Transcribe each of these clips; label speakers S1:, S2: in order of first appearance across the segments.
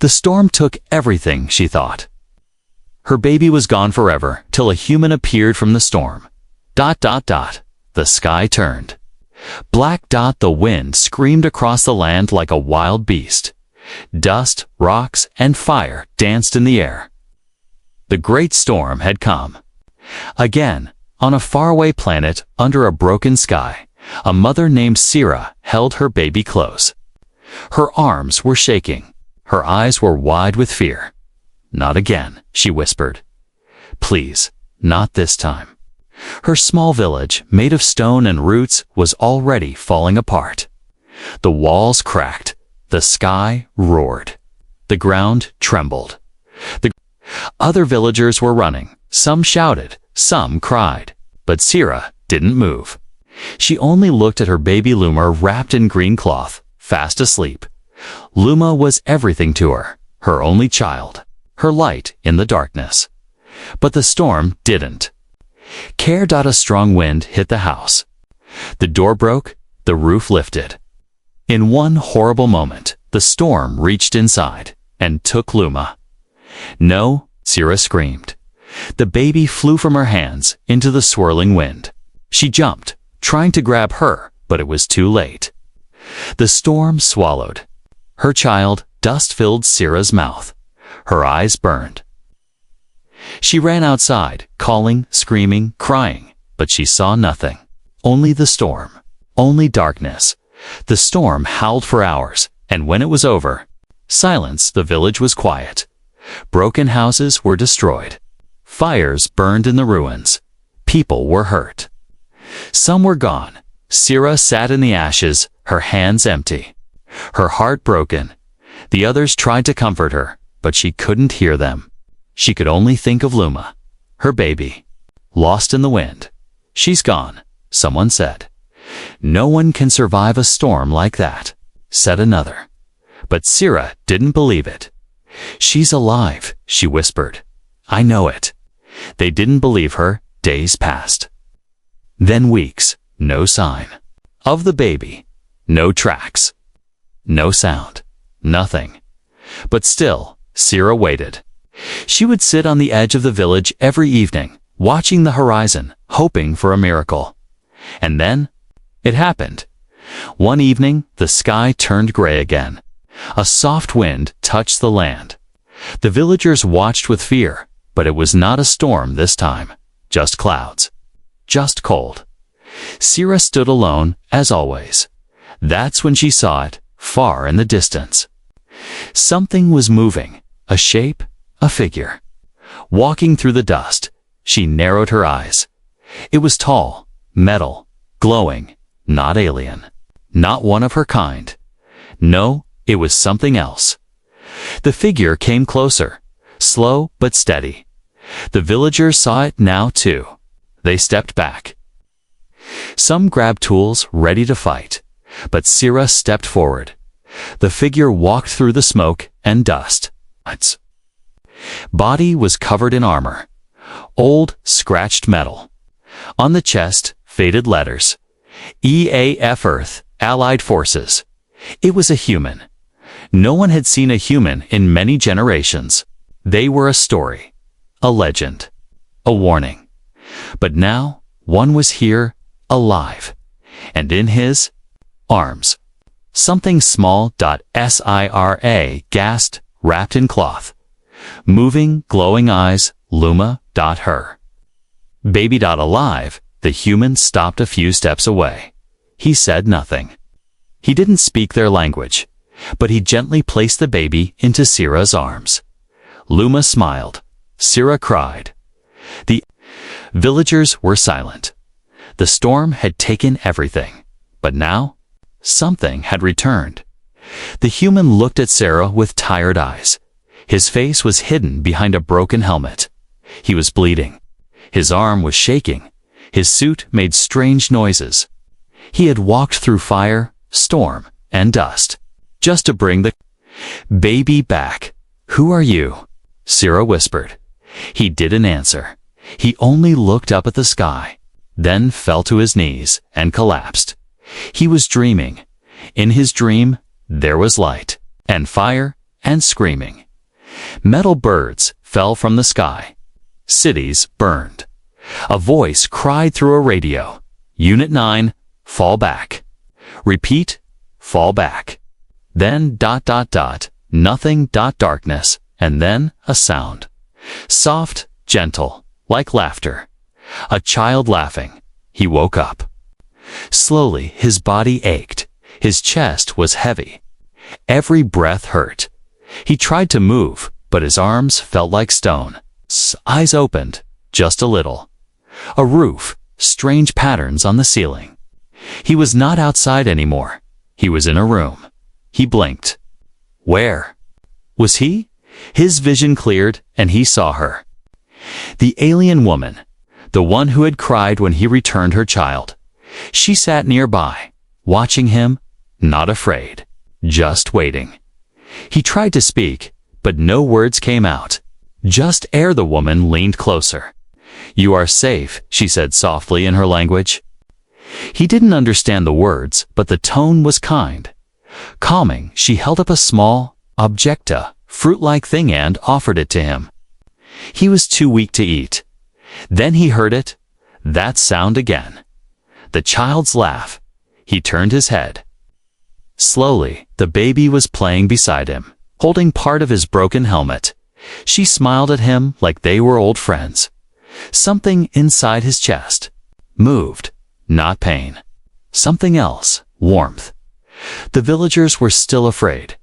S1: The storm took everything, she thought. Her baby was gone forever, till a human appeared from the storm. ... The sky turned. Black. The wind screamed across the land like a wild beast. Dust, rocks, and fire danced in the air. The great storm had come. Again, on a faraway planet under a broken sky, a mother named Sira held her baby close. Her arms were shaking. Her eyes were wide with fear. "Not again," she whispered. "Please, not this time." Her small village, made of stone and roots, was already falling apart. The walls cracked. The sky roared. The ground trembled. The other villagers were running. Some shouted, some cried. But Sira didn't move. She only looked at her baby Luma wrapped in green cloth, fast asleep. Luma was everything to her, her only child, her light in the darkness. But the storm didn't. Care. A strong wind hit the house. The door broke, the roof lifted. In one horrible moment, the storm reached inside and took Luma. "No," Sira screamed. The baby flew from her hands into the swirling wind. She jumped, trying to grab her, but it was too late. The storm swallowed. Her child. Dust filled Sira's mouth. Her eyes burned. She ran outside, calling, screaming, crying, but she saw nothing. Only the storm. Only darkness. The storm howled for hours, and when it was over, silence. The village was quiet. Broken houses were destroyed. Fires burned in the ruins. People were hurt. Some were gone. Sira sat in the ashes, her hands empty, her heart broken. The others tried to comfort her, but she couldn't hear them. She could only think of Luma, her baby, lost in the wind. "She's gone," someone said. "No one can survive a storm like that," said another. But Sira didn't believe it. "She's alive," she whispered. "I know it." They didn't believe her. Days passed. Then weeks. No sign of the baby. No tracks. No sound. Nothing. But still, Sira waited. She would sit on the edge of the village every evening, watching the horizon, hoping for a miracle. And then, it happened. One evening, the sky turned gray again. A soft wind touched the land. The villagers watched with fear, but it was not a storm this time. Just clouds. Just cold. Sira stood alone, as always. That's when she saw it, far in the distance. Something was moving, a shape, a figure. Walking through the dust, she narrowed her eyes. It was tall, metal, glowing, not alien, not one of her kind. No, it was something else. The figure came closer, slow but steady. The villagers saw it now too. They stepped back. Some grabbed tools, ready to fight, but Sira stepped forward. The figure walked through the smoke and dust. Its body was covered in armor, old, scratched metal. On the chest, faded letters. EAF Earth, Allied Forces. It was a human. No one had seen a human in many generations. They were a story, a legend, a warning. But now, one was here, alive, and in his arms. Something small. Sira gasped, wrapped in cloth. Moving, glowing eyes. Luma. Her baby. Alive. The human stopped a few steps away. He said nothing. He didn't speak their language, but he gently placed the baby into Sira's arms. Luma smiled. Sira cried. The villagers were silent. The storm had taken everything, but now something had returned. The human looked at Sira with tired eyes. His face was hidden behind a broken helmet. He was bleeding. His arm was shaking. His suit made strange noises. He had walked through fire, storm, and dust, just to bring the baby back. "Who are you?" Sira whispered. He didn't answer. He only looked up at the sky, then fell to his knees and collapsed. He was dreaming. In his dream, there was light, and fire, and screaming. Metal birds fell from the sky. Cities burned. A voice cried through a radio. Unit 9, fall back. Repeat, fall back. Then ... nothing ... darkness, and then a sound. Soft, gentle, like laughter. A child laughing. He woke up. Slowly, his body ached. His chest was heavy. Every breath hurt. He tried to move, but his arms felt like stone. Eyes opened, just a little. A roof, strange patterns on the ceiling. He was not outside anymore. He was in a room. He blinked. Where was he? His vision cleared, and he saw her. The alien woman, the one who had cried when he returned her child. She sat nearby, watching him, not afraid, just waiting. He tried to speak, but no words came out. Just air. The woman leaned closer. You are safe, she said softly in her language. He didn't understand the words, but the tone was kind. Calming, she held up a small, objecta, fruit-like thing and offered it to him. He was too weak to eat. Then he heard it, that sound again. The child's laugh. He turned his head. Slowly, the baby was playing beside him, holding part of his broken helmet. She smiled at him like they were old friends. Something inside his chest moved, not pain. Something else, warmth. The villagers were still afraid.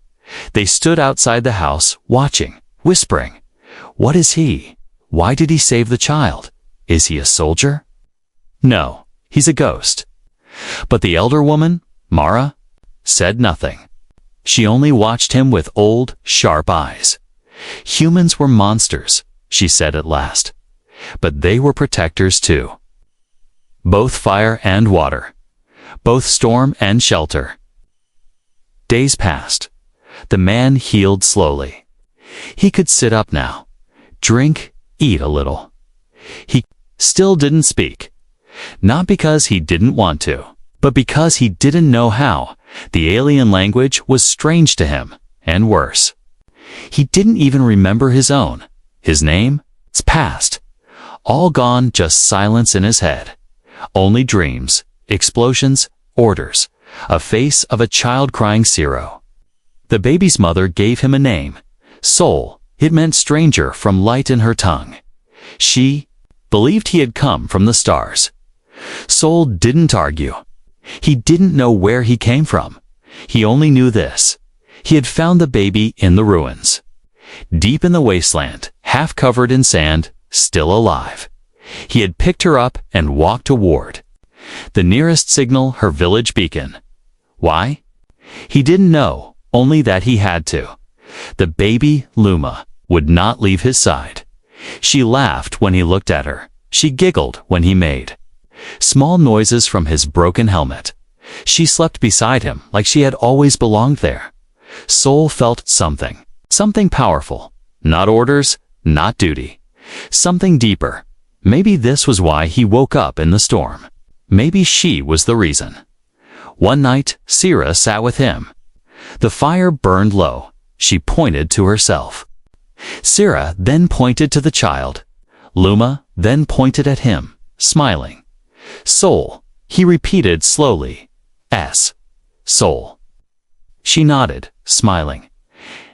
S1: They stood outside the house, watching, whispering. What is he? Why did he save the child? Is he a soldier? No, he's a ghost. But the elder woman, Mara, said nothing. She only watched him with old, sharp eyes. Humans were monsters, she said at last. But they were protectors too. Both fire and water. Both storm and shelter. Days passed. The man healed slowly. He could sit up now. Drink, eat a little. He still didn't speak. Not because he didn't want to, but because he didn't know how. The alien language was strange to him, and worse. He didn't even remember his own. His name? It's past. All gone, just silence in his head. Only dreams, explosions, orders. A face of a child crying Zero. The baby's mother gave him a name. Soul. It meant stranger from light in her tongue. She believed he had come from the stars. Soul didn't argue. He didn't know where he came from. He only knew this. He had found the baby in the ruins. Deep in the wasteland, half covered in sand, still alive. He had picked her up and walked toward the nearest signal, her village beacon. Why? He didn't know, only that he had to. The baby, Luma, would not leave his side. She laughed when he looked at her. She giggled when he made small noises from his broken helmet. She slept beside him like she had always belonged there. Soul felt something powerful. Not orders, not duty. Something deeper. Maybe this was why he woke up in the storm. Maybe she was the reason. One night, Sira sat with him. The fire burned low. She pointed to herself. Sira then pointed to the child. Luma then pointed at him, smiling. Soul, he repeated slowly. S. Soul. She nodded, smiling.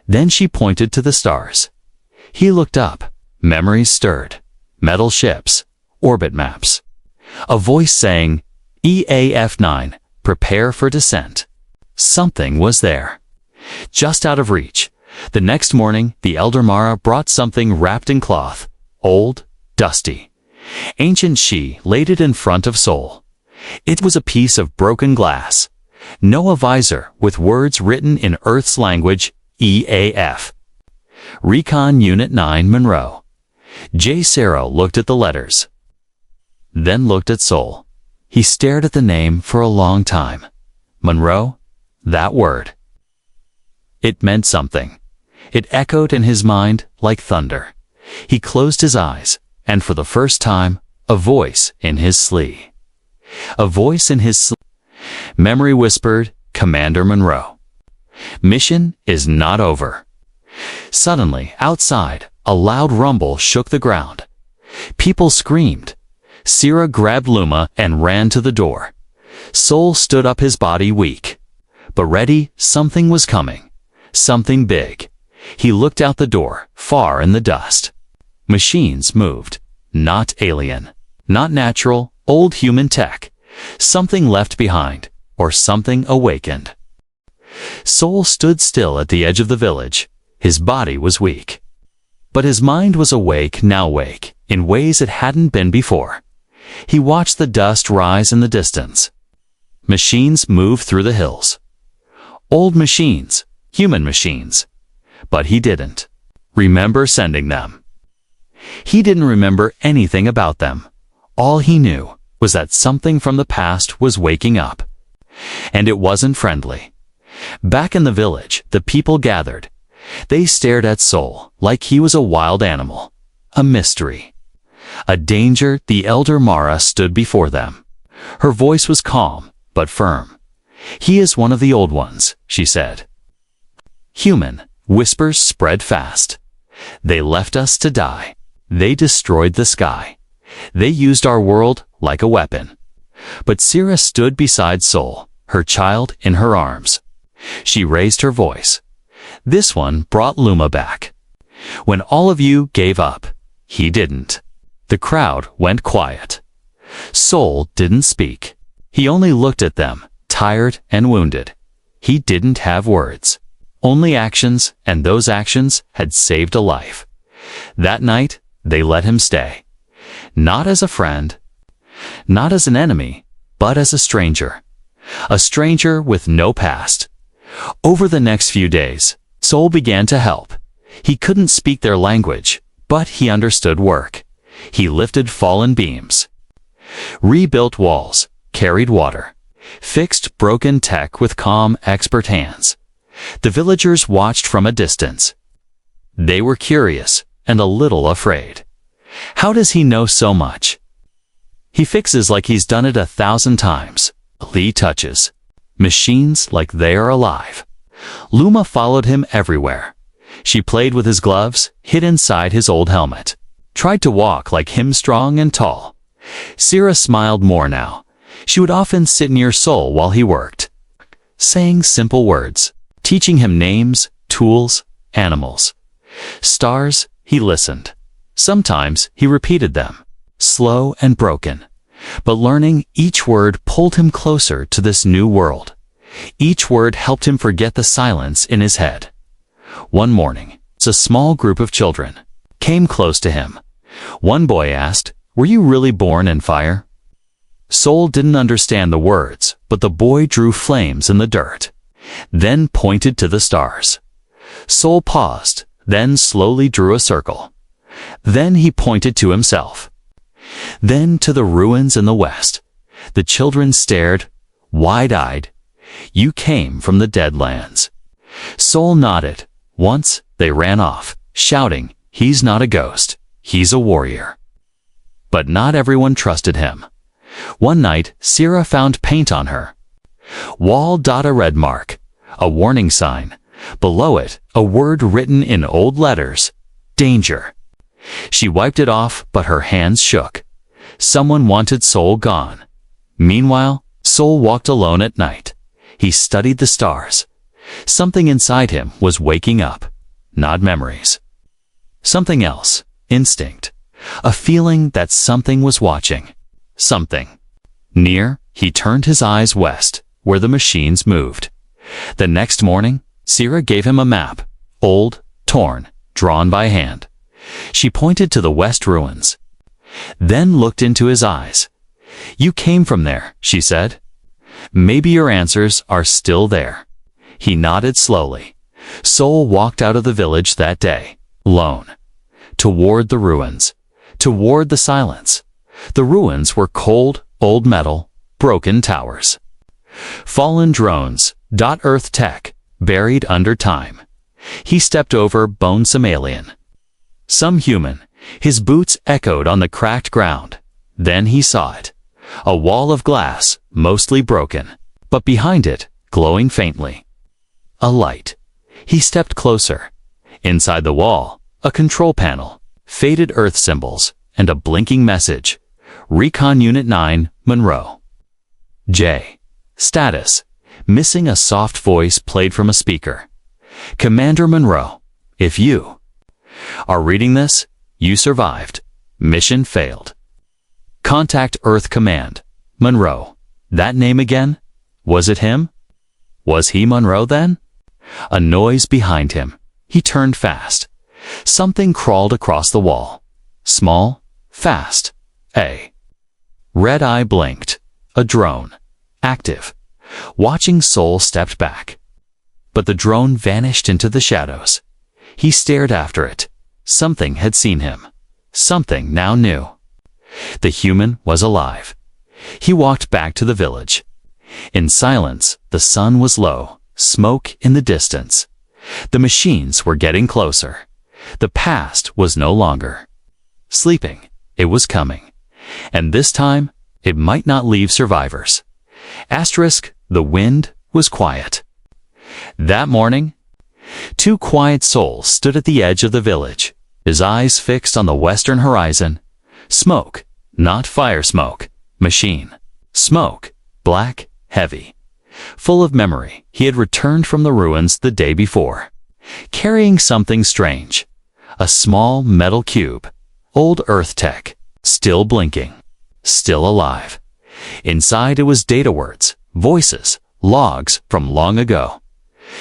S1: Then she pointed to the stars. He looked up. Memories stirred. Metal ships. Orbit maps. A voice saying, EAF9, prepare for descent. Something was there. Just out of reach. The next morning, the elder Mara brought something wrapped in cloth. Old, dusty. Ancient. She laid it in front of Soul. It was a piece of broken glass. No visor, with words written in Earth's language, EAF. Recon Unit 9 Monroe. J. Sarah looked at the letters. Then looked at Soul. He stared at the name for a long time. Monroe? That word. It meant something. It echoed in his mind like thunder. He closed his eyes, and for the first time, a voice in his sleeve. A voice in his sleeve. Memory whispered, Commander Monroe. Mission is not over. Suddenly, outside, a loud rumble shook the ground. People screamed. Sira grabbed Luma and ran to the door. Sol stood up, his body weak. But ready, something was coming. Something big. He looked out the door, far in the dust. Machines moved. Not alien. Not natural, old human tech. Something left behind, or something awakened. Sol stood still at the edge of the village. His body was weak. But his mind was awake, now awake, in ways it hadn't been before. He watched the dust rise in the distance. Machines moved through the hills. Old machines, human machines. But he didn't remember sending them. He didn't remember anything about them. All he knew was that something from the past was waking up. And it wasn't friendly. Back in the village, the people gathered. They stared at Sol like he was a wild animal, a mystery. A danger. The elder Mara stood before them. Her voice was calm, but firm. "He is one of the old ones," she said. "Human," whispers spread fast. "They left us to die. They destroyed the sky. They used our world like a weapon." But Sira stood beside Sol, her child in her arms. She raised her voice. "This one brought Luma back. When all of you gave up, he didn't." The crowd went quiet. Sol didn't speak. He only looked at them, tired and wounded. He didn't have words. Only actions, and those actions had saved a life. That night, they let him stay. Not as a friend, not as an enemy, but as a stranger. A stranger with no past. Over the next few days, Sol began to help. He couldn't speak their language, but he understood work. He lifted fallen beams, rebuilt walls, carried water, fixed broken tech with calm, expert hands. The villagers watched from a distance. They were curious and a little afraid. How does he know so much? He fixes like he's done it 1,000 times. Lee touches. Machines like they are alive. Luma followed him everywhere. She played with his gloves, hid inside his old helmet. Tried to walk like him, strong and tall. Sira smiled more now. She would often sit near Sol while he worked, saying simple words, teaching him names, tools, animals. Stars, he listened. Sometimes he repeated them, slow and broken. But learning each word pulled him closer to this new world. Each word helped him forget the silence in his head. One morning, a small group of children came close to him. One boy asked, "Were you really born in fire?" Sol didn't understand the words, but the boy drew flames in the dirt, then pointed to the stars. Sol paused, then slowly drew a circle. Then he pointed to himself. Then to the ruins in the west. The children stared, wide-eyed. "You came from the Deadlands." Sol nodded. Once, they ran off, shouting, "He's not a ghost. He's a warrior." But not everyone trusted him. One night, Sira found paint on her. Wall. A red mark. A warning sign. Below it, a word written in old letters. Danger. She wiped it off, but her hands shook. Someone wanted Sol gone. Meanwhile, Sol walked alone at night. He studied the stars. Something inside him was waking up. Not memories. Something else. Instinct. A feeling that something was watching. Something. Near, he turned his eyes west, where the machines moved. The next morning, Sira gave him a map. Old, torn, drawn by hand. She pointed to the west ruins. Then looked into his eyes. "You came from there," she said. "Maybe your answers are still there." He nodded slowly. Sol walked out of the village that day, alone. Toward the ruins. Toward the silence. The ruins were cold, old metal, broken towers. Fallen drones. Earth tech. Buried under time. He stepped over bonesome alien. Some human. His boots echoed on the cracked ground. Then he saw it. A wall of glass, mostly broken, but behind it, glowing faintly. A light. He stepped closer. Inside the wall, a control panel, faded Earth symbols, and a blinking message. Recon Unit 9, Monroe. J. Status. Missing a soft voice played from a speaker. Commander Monroe, if you are reading this, you survived. Mission failed. Contact Earth Command. Monroe. That name again? Was it him? Was he Monroe then? A noise behind him. He turned fast. Something crawled across the wall. Small, fast. A red eye blinked. A drone. Active. Watching Soul stepped back. But the drone vanished into the shadows. He stared after it. Something had seen him. Something now knew. The human was alive. He walked back to the village. In silence, the sun was low, smoke in the distance. The machines were getting closer. The past was no longer sleeping. It was coming. And this time, it might not leave survivors. Asterisk, the wind was quiet. That morning, two quiet souls stood at the edge of the village, his eyes fixed on the western horizon. Smoke, not fire smoke, machine. Smoke, black, heavy. Full of memory, he had returned from the ruins the day before, carrying something strange. A small metal cube, old Earth tech, still blinking, still alive. Inside it was data words, voices, logs from long ago.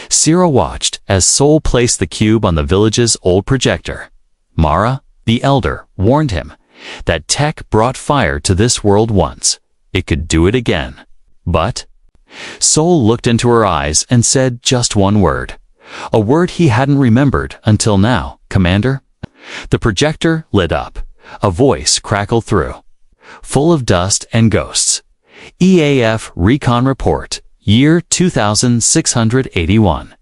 S1: Sira watched as Soul placed the cube on the village's old projector. Mara, the elder, warned him that tech brought fire to this world once. It could do it again. But Soul looked into her eyes and said just one word. A word he hadn't remembered until now. Commander? The projector lit up. A voice crackled through. Full of dust and ghosts. EAF Recon Report, year 2681.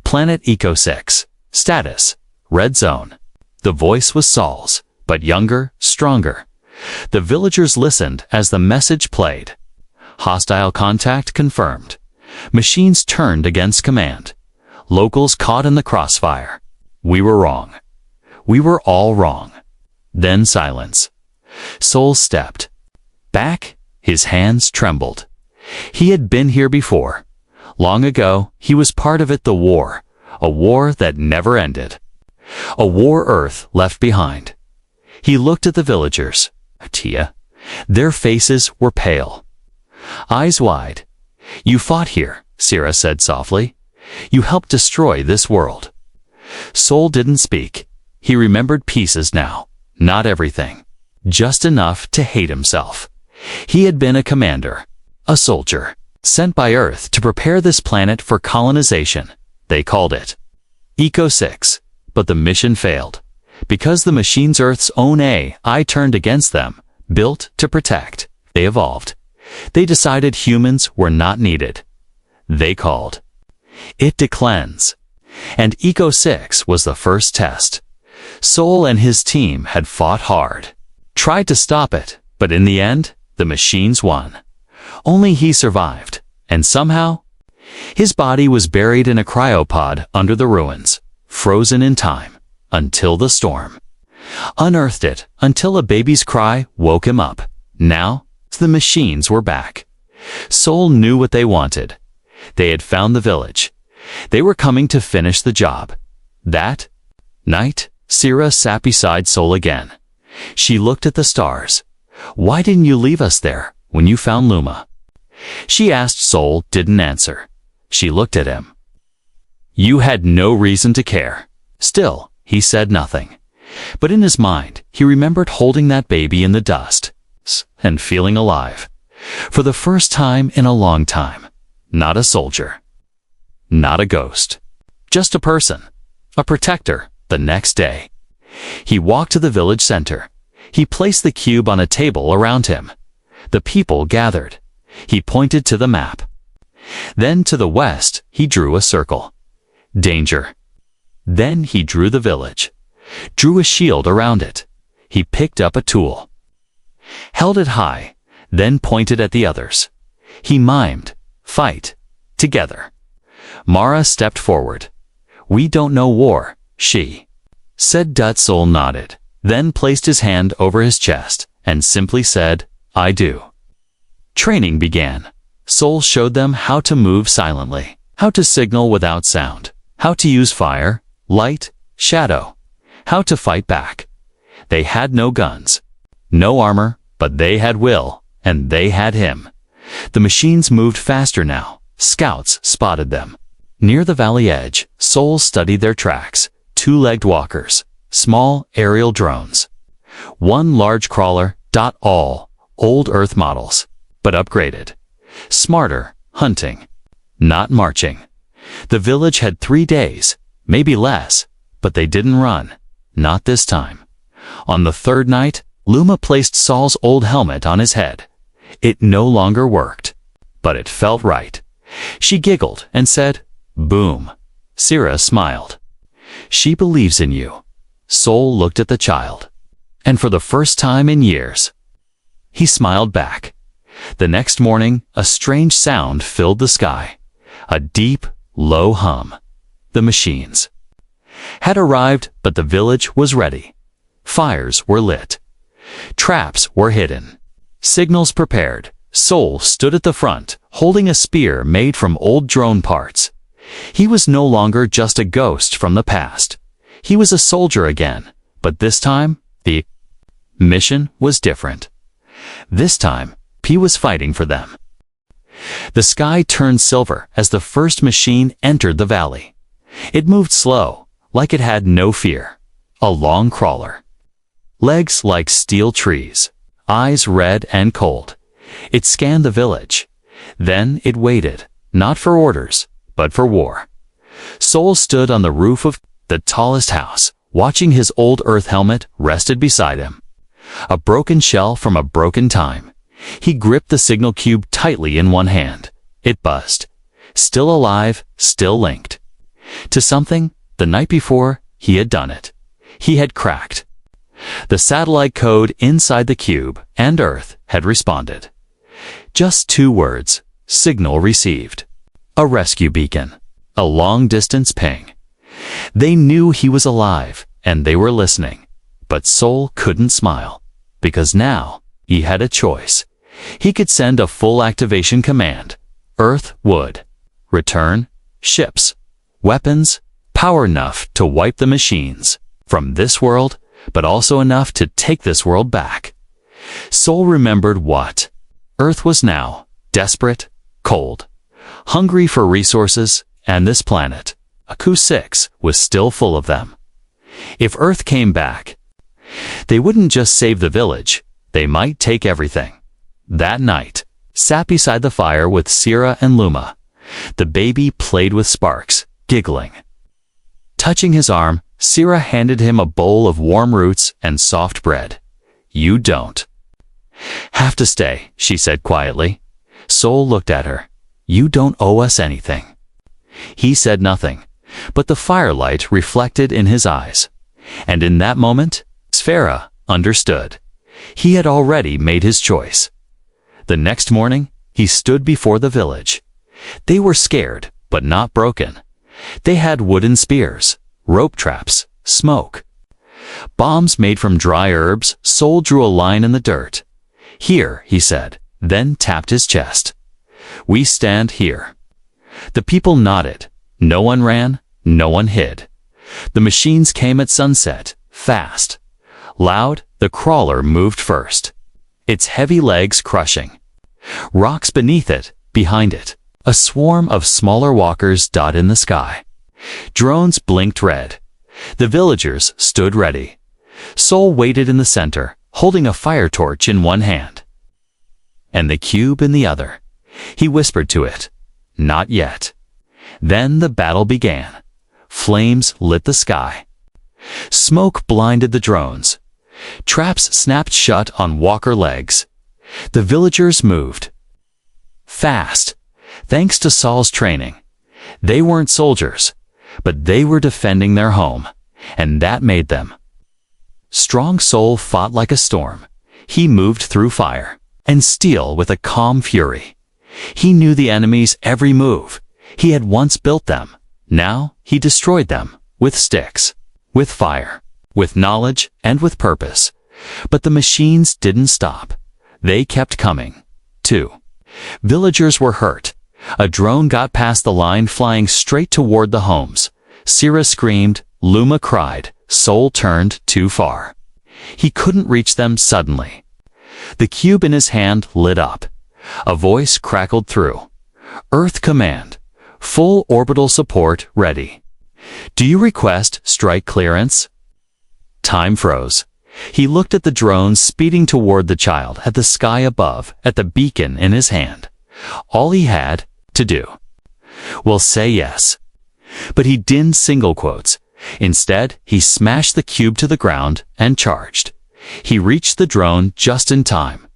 S1: Planet Eco 6. Status, Red Zone. The voice was Saul's, but younger, stronger. The villagers listened as the message played. Hostile contact confirmed. Machines turned against command. Locals caught in the crossfire. We were wrong. We were all wrong. Then silence. Soul stepped back. His hands trembled. He had been here before. Long ago, he was part of it, the war. A war that never ended. A war Earth left behind. He looked at the villagers. Tia. Their faces were pale. Eyes wide. You fought here, Sira said softly. You helped destroy this world. Soul didn't speak. He remembered pieces now. Not everything. Just enough to hate himself. He had been a commander. A soldier. Sent by Earth to prepare this planet for colonization. They called it Eco 6. But the mission failed. Because the machines Earth's own AI turned against them. Built to protect. They evolved. They decided humans were not needed. They called it to cleanse. And Eco 6 was the first test. Soul and his team had fought hard. Tried to stop it, but in the end, the machines won. Only he survived, and somehow, his body was buried in a cryopod under the ruins, frozen in time, until the storm unearthed it, until a baby's cry woke him up. Now, the machines were back. Soul knew what they wanted. They had found the village. They were coming to finish the job. That night, Sira sat beside Soul again. She looked at the stars. Why didn't you leave us there when you found Luma? She asked. Soul didn't answer. She looked at him. You had no reason to care. Still, he said nothing. But in his mind, he remembered holding that baby in the dust and feeling alive. For the first time in a long time. Not a soldier. Not a ghost. Just a person. A protector. The next day, he walked to the village center. He placed the cube on a table around him. The people gathered. He pointed to the map. Then to the west, he drew a circle. Danger. Then he drew the village. Drew a shield around it. He picked up a tool. Held it high, then pointed at the others. He mimed, fight, together. Mara stepped forward. We don't know war, she said. Soul nodded, then placed his hand over his chest and simply said, I do. Training began. Soul showed them how to move silently, how to signal without sound, how to use fire, light, shadow, how to fight back. They had no guns, no armor, but they had will, and they had him. The machines moved faster now. Scouts spotted them. Near the valley edge, Soul studied their tracks. Two-legged walkers, small aerial drones. One large crawler. All old Earth models, but upgraded. Smarter, hunting, not marching. The village had 3 days, maybe less, but they didn't run. Not this time. On the third night, Luma placed Saul's old helmet on his head. It no longer worked, but it felt right. She giggled and said, boom. Sira smiled. She believes in you. Soul looked at the child. And for the first time in years, he smiled back. The next morning, a strange sound filled the sky. A deep, low hum. The machines had arrived, but the village was ready. Fires were lit. Traps were hidden. Signals prepared. Soul stood at the front, holding a spear made from old drone parts. He was no longer just a ghost from the past. He was a soldier again, but this time, the mission was different. This time, he was fighting for them. The sky turned silver as the first machine entered the valley. It moved slow, like it had no fear. A long crawler. Legs like steel trees, eyes red and cold. It scanned the village. Then it waited, not for orders, but for war. Soul stood on the roof of the tallest house, watching his old Earth helmet rested beside him. A broken shell from a broken time. He gripped the signal cube tightly in one hand. It buzzed. Still alive, still linked. To something, the night before, he had done it. He had cracked the satellite code inside the cube, and Earth had responded. Just 2 words. Signal received. A rescue beacon. A long-distance ping. They knew he was alive, and they were listening. But Soul couldn't smile, because now he had a choice. He could send a full activation command. Earth would return ships, weapons, power enough to wipe the machines from this world, but also enough to take this world back. Soul remembered what Earth was now: desperate, cold, hungry for resources, and this planet, Aku 6, was still full of them. If Earth came back, they wouldn't just save the village, they might take everything. That night, sat beside the fire with Sira and Luma. The baby played with sparks, giggling. Touching his arm, Sira handed him a bowl of warm roots and soft bread. You don't have to stay, she said quietly. Soul looked at her. You don't owe us anything. He said nothing, but the firelight reflected in his eyes. And in that moment, Sfera understood. He had already made his choice. The next morning, he stood before the village. They were scared, but not broken. They had wooden spears, rope traps, smoke. Bombs made from dry herbs. Soul drew a line in the dirt. Here, he said, then tapped his chest. We stand here. The people nodded. No one ran, no one hid. The machines came at sunset, fast. Loud, the crawler moved first. Its heavy legs crushing. Rocks beneath it, behind it. A swarm of smaller walkers dot in the sky. Drones blinked red. The villagers stood ready. Soul waited in the center, holding a fire torch in one hand, and the cube in the other. He whispered to it, not yet. Then the battle began. Flames lit the sky. Smoke blinded the drones. Traps snapped shut on walker legs. The villagers moved fast, thanks to Saul's training. They weren't soldiers, but they were defending their home, and that made them strong. Soul fought like a storm. He moved through fire and steel with a calm fury. He knew the enemy's every move. He had once built them. Now he destroyed them with sticks. with fire, with knowledge, and with purpose. But the machines didn't stop. They kept coming, too. Villagers were hurt. A drone got past the line, flying straight toward the homes. Sira screamed, Luma cried, Sol turned too far. He couldn't reach them suddenly. The cube in his hand lit up. A voice crackled through. Earth command. Full orbital support ready. Do you request strike clearance? Time froze. He looked at the drone speeding toward the child, at the sky above, at the beacon in his hand. All he had to do. Well, say yes. But he didn't single quotes. Instead, he smashed the cube to the ground and charged. He reached the drone just in time.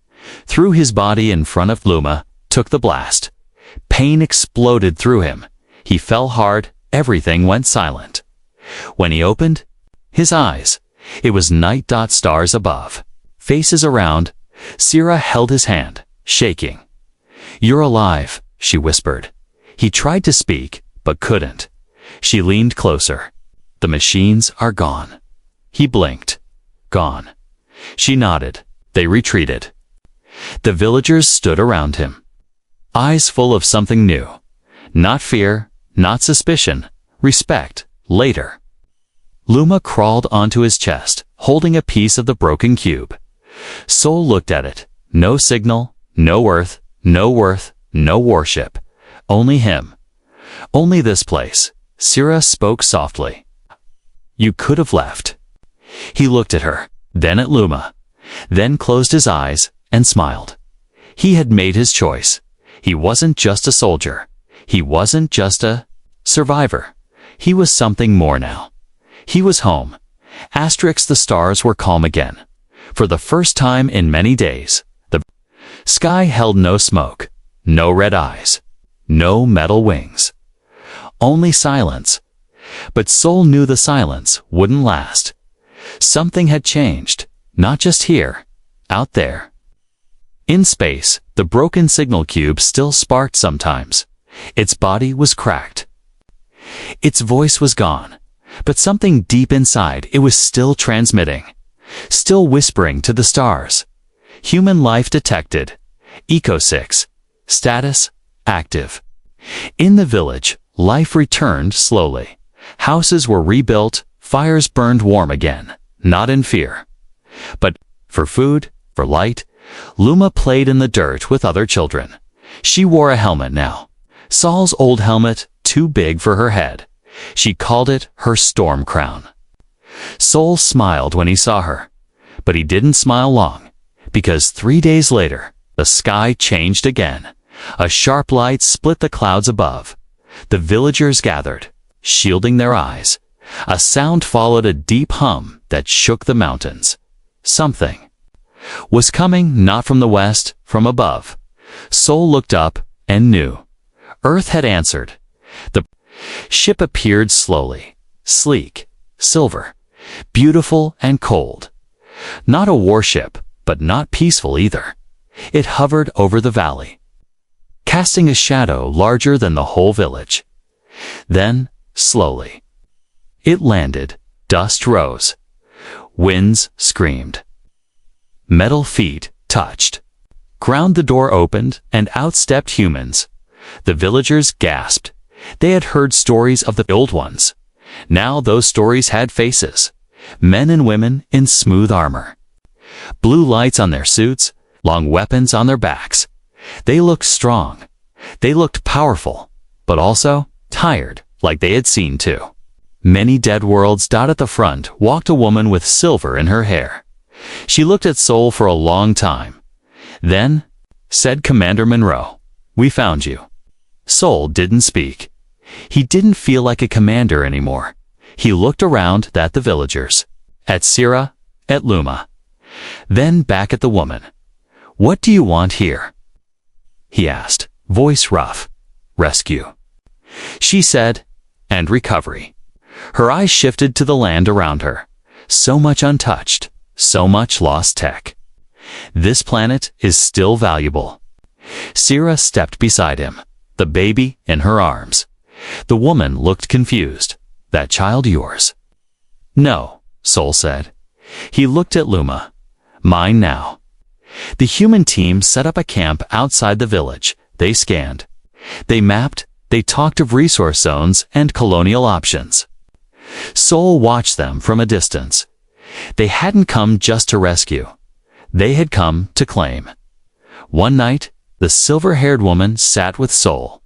S1: Threw his body in front of Luma, took the blast. Pain exploded through him. He fell hard, everything went silent. When he opened his eyes, it was night. Stars above, faces around. Sira held his hand, shaking. You're alive, she whispered. He tried to speak, but couldn't. She leaned closer. The machines are gone. He blinked. Gone. She nodded. They retreated. The villagers stood around him, eyes full of something new. Not fear, not suspicion, respect, later. Luma crawled onto his chest, holding a piece of the broken cube. Sol looked at it. No signal, no earth, no worth, no worship. Only him. Only this place. Sira spoke softly. You could have left. He looked at her, then at Luma, then closed his eyes and smiled. He had made his choice. He wasn't just a soldier. He wasn't just a survivor. He was something more now. He was home. The stars were calm again. For the first time in many days, the sky held no smoke, no red eyes, no metal wings. Only silence. But Sol knew the silence wouldn't last. Something had changed, not just here, out there. In space, the broken signal cube still sparked sometimes. Its body was cracked. Its voice was gone, but something deep inside it was still transmitting, still whispering to the stars. Human life detected. Eco 6. Status active. In the village, life returned slowly. Houses were rebuilt, fires burned warm again, not in fear, but for food, for light. Luma played in the dirt with other children. She wore a helmet now. Sol's old helmet, too big for her head. She called it her storm crown. Sol smiled when he saw her, but he didn't smile long, because 3 days later, the sky changed again. A sharp light split the clouds above. The villagers gathered, shielding their eyes. A sound followed, a deep hum that shook the mountains. Something was coming, not from the west, from above. Sol looked up and knew. Earth had answered. The ship appeared slowly, sleek, silver, beautiful and cold. Not a warship, but not peaceful either. It hovered over the valley, casting a shadow larger than the whole village. Then, slowly, it landed. Dust rose. Winds screamed. Metal feet touched. Ground. The door opened, and out stepped humans. The villagers gasped. They had heard stories of the old ones. Now those stories had faces. Men and women in smooth armor. Blue lights on their suits, long weapons on their backs. They looked strong. They looked powerful, but also tired, like they had seen too. Many dead worlds. At the front walked a woman with silver in her hair. She looked at Sol for a long time. Then, said Commander Monroe, we found you. Sol didn't speak. He didn't feel like a commander anymore. He looked around at the villagers, at Sira, at Luma, then back at the woman. What do you want here? He asked, voice rough. Rescue. She said, and recovery. Her eyes shifted to the land around her. So much untouched, so much lost tech. This planet is still valuable. Sira stepped beside him, the baby in her arms. The woman looked confused. That child yours? No, Sol said. He looked at Luma. Mine now. The human team set up a camp outside the village. They scanned. They mapped. They talked of resource zones and colonial options. Sol watched them from a distance. They hadn't come just to rescue. They had come to claim. One night, the silver-haired woman sat with Sol.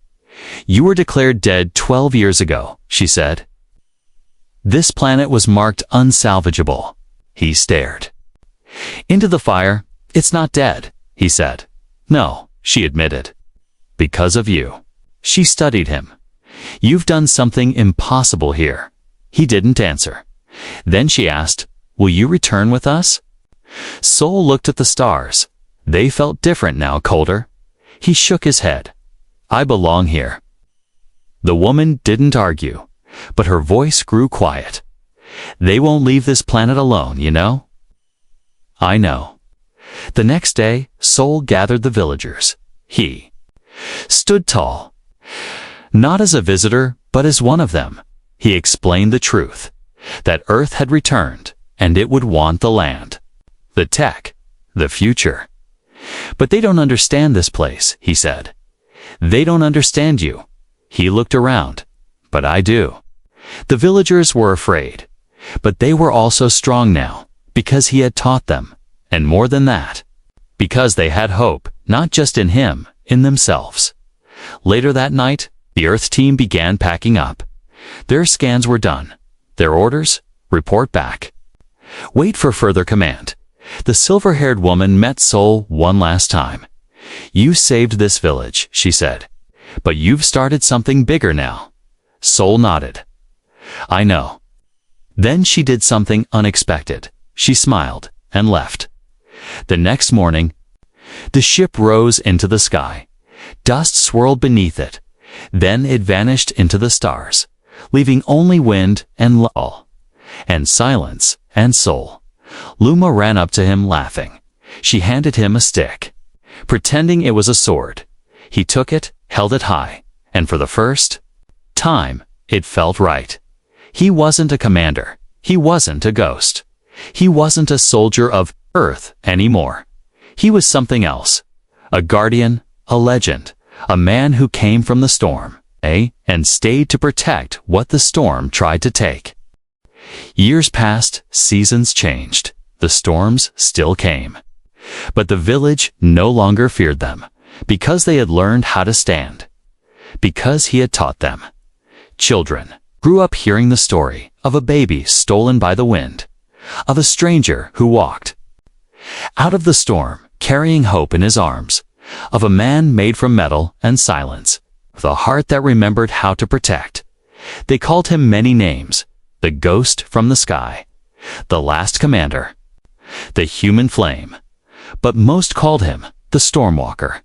S1: You were declared dead 12 years ago, she said. This planet was marked unsalvageable. He stared. Into the fire. It's not dead, he said. No, she admitted. Because of you. She studied him. You've done something impossible here. He didn't answer. Then she asked, will you return with us? Sol looked at the stars. They felt different now, colder. He shook his head. I belong here. The woman didn't argue, but her voice grew quiet. They won't leave this planet alone, you know? I know. The next day, Sol gathered the villagers. He stood tall. Not as a visitor, but as one of them. He explained the truth, that Earth had returned, and it would want the land, the tech, the future. But they don't understand this place, he said. They don't understand you. He looked around. But I do. The villagers were afraid, but they were also strong now, because he had taught them, and more than that, because they had hope, not just in him, in themselves. Later that night, the Earth team began packing up. Their scans were done. Their orders? Report back. Wait for further command. The silver-haired woman met Sol one last time. You saved this village, she said. But you've started something bigger now. Sol nodded. I know. Then she did something unexpected. She smiled and left. The next morning, the ship rose into the sky. Dust swirled beneath it. Then it vanished into the stars, leaving only wind and lull, and silence and Sol. Luma ran up to him laughing. She handed him a stick, pretending it was a sword. He took it, held it high, and for the first time, it felt right. He wasn't a commander. He wasn't a ghost. He wasn't a soldier of Earth anymore. He was something else. A guardian, a legend, a man who came from the storm, and stayed to protect what the storm tried to take. Years passed, seasons changed. The storms still came. But the village no longer feared them, because they had learned how to stand. Because he had taught them. Children grew up hearing the story of a baby stolen by the wind, of a stranger who walked out of the storm, carrying hope in his arms, of a man made from metal and silence, with a heart that remembered how to protect. They called him many names: the ghost from the sky, the last commander, the human flame, but most called him the stormwalker.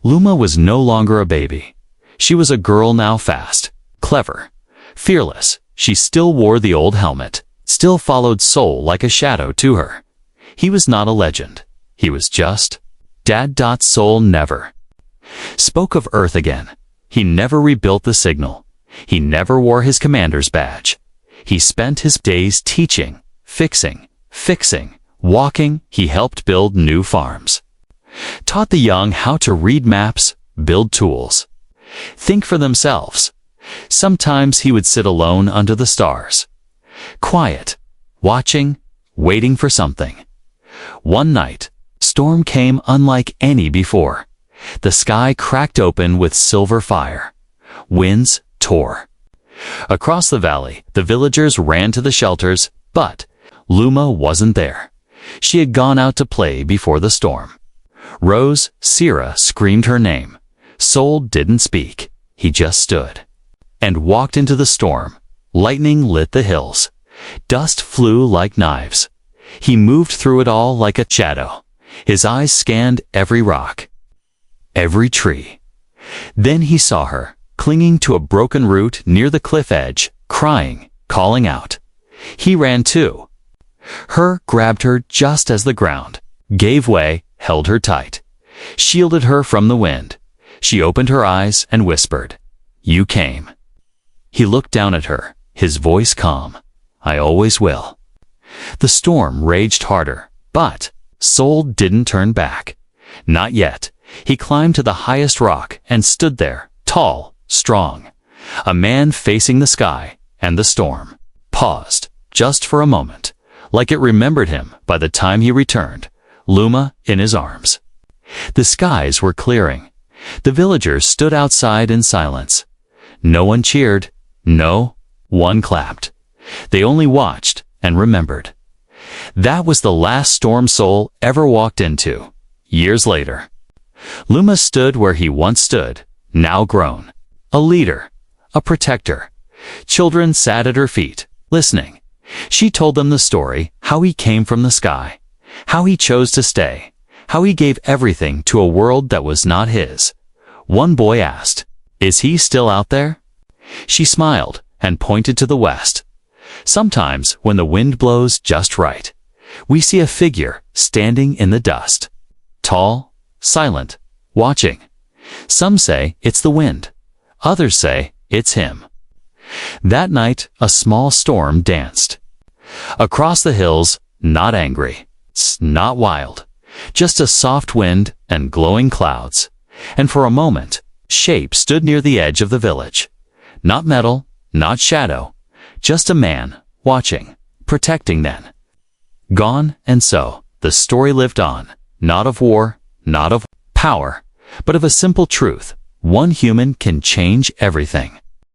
S1: Luma was no longer a baby. She was a girl now, fast, clever, fearless. She still wore the old helmet, still followed Sol like a shadow to her. He was not a legend. He was just Dad. Sol never spoke of Earth again. He never rebuilt the signal. He never wore his commander's badge. He spent his days teaching, fixing, walking. He helped build new farms, taught the young how to read maps, build tools, think for themselves. Sometimes he would sit alone under the stars, quiet, watching, waiting for something. One night, storm came unlike any before. The sky cracked open with silver fire. Winds tore. Across the valley, the villagers ran to the shelters, but Luma wasn't there. She had gone out to play before the storm. Rose, Sira screamed her name. Sol didn't speak. He just stood and walked into the storm. Lightning lit the hills. Dust flew like knives. He moved through it all like a shadow. His eyes scanned every rock, every tree. Then he saw her, clinging to a broken root near the cliff edge, crying, calling out. He ran too. Her grabbed her just as the ground gave way, held her tight, shielded her from the wind. She opened her eyes and whispered, "You came." He looked down at her, his voice calm. I always will. The storm raged harder, but Soul didn't turn back. Not yet. He climbed to the highest rock and stood there, tall, strong. A man facing the sky and the storm. Paused, just for a moment, like it remembered him by the time he returned, Luma in his arms. The skies were clearing. The villagers stood outside in silence. No one cheered. No one clapped. They only watched and remembered. That was the last storm Soul ever walked into. Years later, Luma stood where he once stood, now grown. A leader, a protector. Children sat at her feet, listening. She told them the story, how he came from the sky, how he chose to stay, how he gave everything to a world that was not his. One boy asked, "Is he still out there?" She smiled and pointed to the west. Sometimes, when the wind blows just right, we see a figure standing in the dust. Tall, silent, watching. Some say it's the wind. Others say it's him. That night, a small storm danced. Across the hills, not angry, not wild, just a soft wind and glowing clouds. And for a moment, shape stood near the edge of the village. Not metal, not shadow, just a man, watching, protecting then. Gone, and so, the story lived on, not of war, not of power, but of a simple truth. One human can change everything.